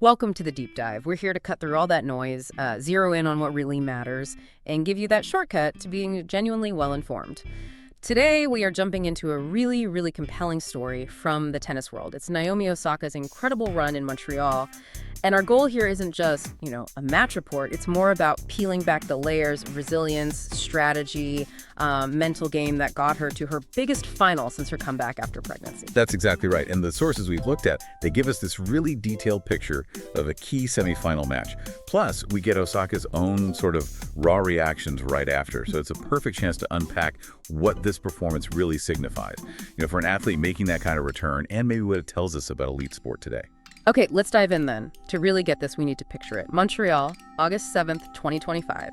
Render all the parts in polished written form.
Welcome to the deep dive. We're here to cut through all that noise, zero in on what really matters, and give you that shortcut to being genuinely well-informed. Today, we are jumping into a really, really compelling story from the tennis world. It's Naomi Osaka's incredible run in Montreal. And our goal here isn't just, a match report. It's more about peeling back the layers, resilience, strategy, mental game that got her to her biggest final since her comeback after pregnancy. That's exactly right. And the sources we've looked at, they give us this really detailed picture of a key semifinal match. Plus, we get Osaka's own sort of raw reactions right after. So it's a perfect chance to unpack what this performance really signifies, for an athlete making that kind of return, and maybe what it tells us about elite sport today. Okay, let's dive in then. To really get this, we need to picture it. Montreal, August 7th, 2025.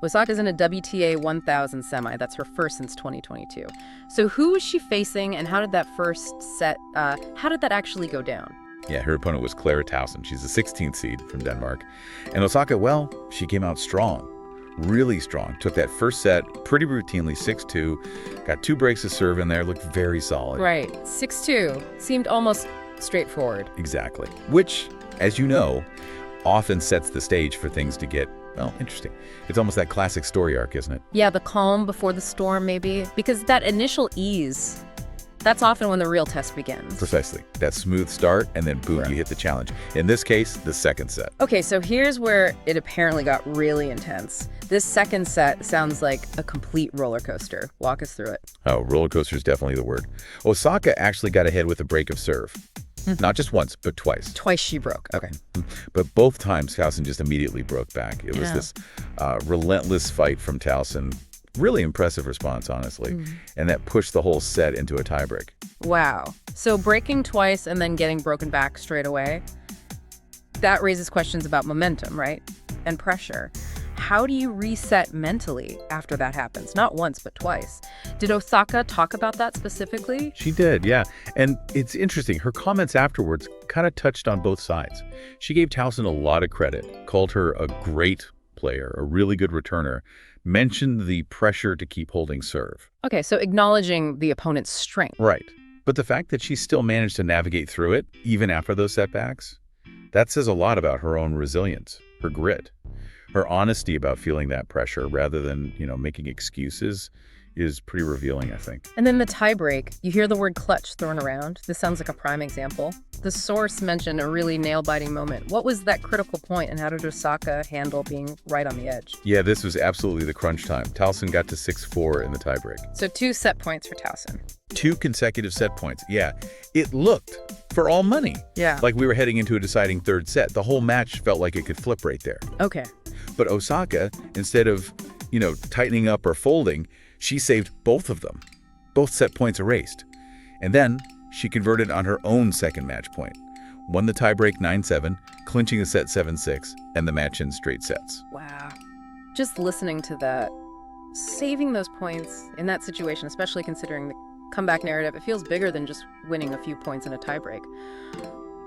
Osaka's in a WTA 1000 semi. That's her first since 2022. So who was she facing, and how did that first set, how did that actually go down? Yeah, her opponent was Clara Towson. She's the 16th seed from Denmark. And Osaka, well, she came out strong. Really strong. Took that first set pretty routinely, 6-2. Got 2 breaks of serve in there. Looked very solid. Right. 6-2. Seemed almost straightforward. Exactly. Which, as you know, often sets the stage for things to get, interesting. It's almost that classic story arc, isn't it? Yeah, the calm before the storm, maybe. Because that initial ease, that's often when the real test begins. Precisely. That smooth start, and then boom, you hit the challenge. In this case, the second set. Okay, so here's where it apparently got really intense. This second set sounds like a complete roller coaster. Walk us through it. Oh, roller coaster is definitely the word. Osaka actually got ahead with a break of serve. Not just once, but twice. Twice she broke. Okay. But both times, Towson just immediately broke back. It was this relentless fight from Towson. Really impressive response, honestly. And that pushed the whole set into a tiebreak. Wow. So breaking twice and then getting broken back straight away, that raises questions about momentum, right? And pressure. How do you reset mentally after that happens? Not once, but twice. Did Osaka talk about that specifically? She did, yeah. And it's interesting. Her comments afterwards kind of touched on both sides. She gave Towson a lot of credit, called her a great player, a really good returner, mentioned the pressure to keep holding serve. Okay, so acknowledging the opponent's strength. Right. But the fact that she still managed to navigate through it, even after those setbacks, that says a lot about her own resilience, her grit. Her honesty about feeling that pressure rather than, making excuses is pretty revealing, I think. And then the tiebreak, you hear the word clutch thrown around. This sounds like a prime example. The source mentioned a really nail-biting moment. What was that critical point, and how did Osaka handle being right on the edge? Yeah, this was absolutely the crunch time. Towson got to 6-4 in the tiebreak. So 2 set points for Towson. 2 consecutive set points. Yeah, it looked for all money. Yeah. Like we were heading into a deciding third set. The whole match felt like it could flip right there. Okay. But Osaka, instead of, tightening up or folding, she saved both of them. Both set points erased. And then she converted on her own second match point. Won the tiebreak 9-7, clinching the set 7-6, and the match in straight sets. Wow. Just listening to that, saving those points in that situation, especially considering the comeback narrative, it feels bigger than just winning a few points in a tiebreak.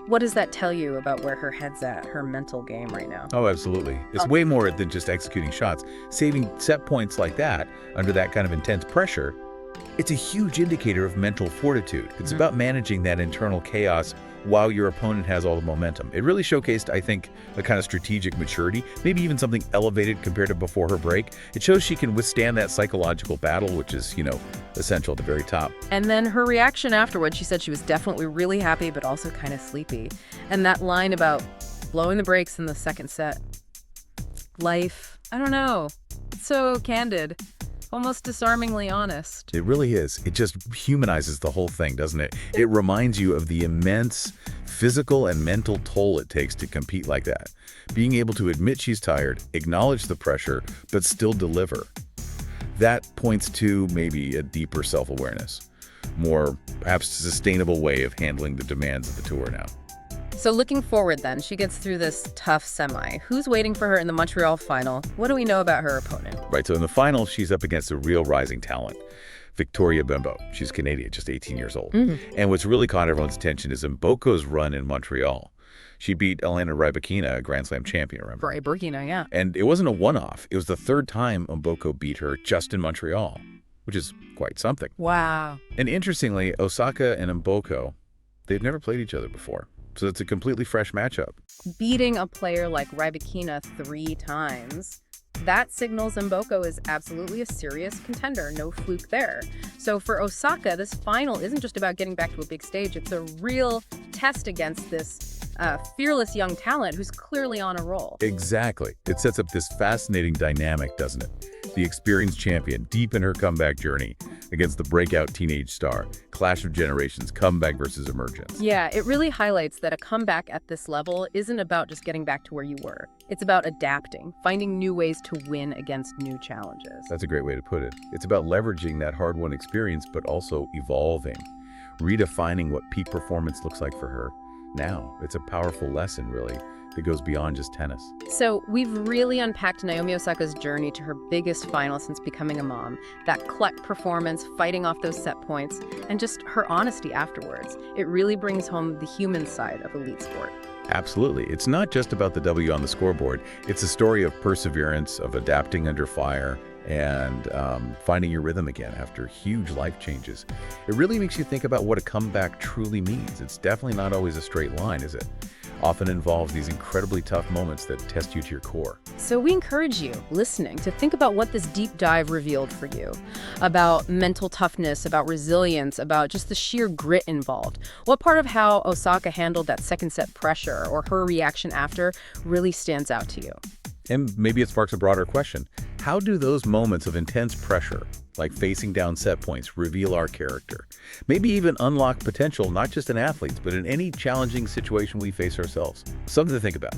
What does that tell you about where her head's at, her mental game right now? Oh, absolutely. It's way more than just executing shots. Saving set points like that, under that kind of intense pressure, it's a huge indicator of mental fortitude. It's about managing that internal chaos while your opponent has all the momentum. It really showcased, I think, a kind of strategic maturity, maybe even something elevated compared to before her break. It shows she can withstand that psychological battle, which is, essential at the very top. And then her reaction afterwards, she said she was definitely really happy, but also kind of sleepy. And that line about blowing the brakes in the second set. Life, I don't know. It's so candid. Almost disarmingly honest. It really is. It just humanizes the whole thing, doesn't it? It reminds you of the immense physical and mental toll it takes to compete like that. Being able to admit she's tired, acknowledge the pressure, but still deliver. That points to maybe a deeper self-awareness, more perhaps sustainable way of handling the demands of the tour now. So looking forward then, she gets through this tough semi. Who's waiting for her in the Montreal final? What do we know about her opponent? Right, so in the final, she's up against a real rising talent, Victoria Bimbo. She's Canadian, just 18 years old. And what's really caught everyone's attention is Mboko's run in Montreal. She beat Elena Rybakina, a Grand Slam champion, remember? Rybakina, yeah. And it wasn't a one-off. It was the third time Mboko beat her just in Montreal, which is quite something. Wow. And interestingly, Osaka and Mboko, they've never played each other before. so it's a completely fresh matchup. Beating a player like Rybakina 3 times, that signals Mboko is absolutely a serious contender, no fluke there. So for Osaka, this final isn't just about getting back to a big stage, it's a real test against this fearless young talent who's clearly on a roll. Exactly. It sets up this fascinating dynamic, doesn't it? The experienced champion deep in her comeback journey against the breakout teenage star. Clash of generations, comeback versus emergence. Yeah, it really highlights that a comeback at this level isn't about just getting back to where you were. It's about adapting, finding new ways to win against new challenges. That's a great way to put it. It's about leveraging that hard-won experience, but also evolving, redefining what peak performance looks like for her. Now, it's a powerful lesson, really, that goes beyond just tennis. So we've really unpacked Naomi Osaka's journey to her biggest final since becoming a mom, that clutch performance, fighting off those set points, and just her honesty afterwards. It really brings home the human side of elite sport. Absolutely. It's not just about the W on the scoreboard. It's a story of perseverance, of adapting under fire, and finding your rhythm again after huge life changes. It really makes you think about what a comeback truly means. It's definitely not always a straight line, is it? Often involves these incredibly tough moments that test you to your core. So we encourage you, listening, to think about what this deep dive revealed for you. About mental toughness, about resilience, about just the sheer grit involved. What part of how Osaka handled that second set pressure or her reaction after really stands out to you? And maybe it sparks a broader question. How do those moments of intense pressure, like facing down set points, reveal our character? Maybe even unlock potential, not just in athletes, but in any challenging situation we face ourselves. Something to think about.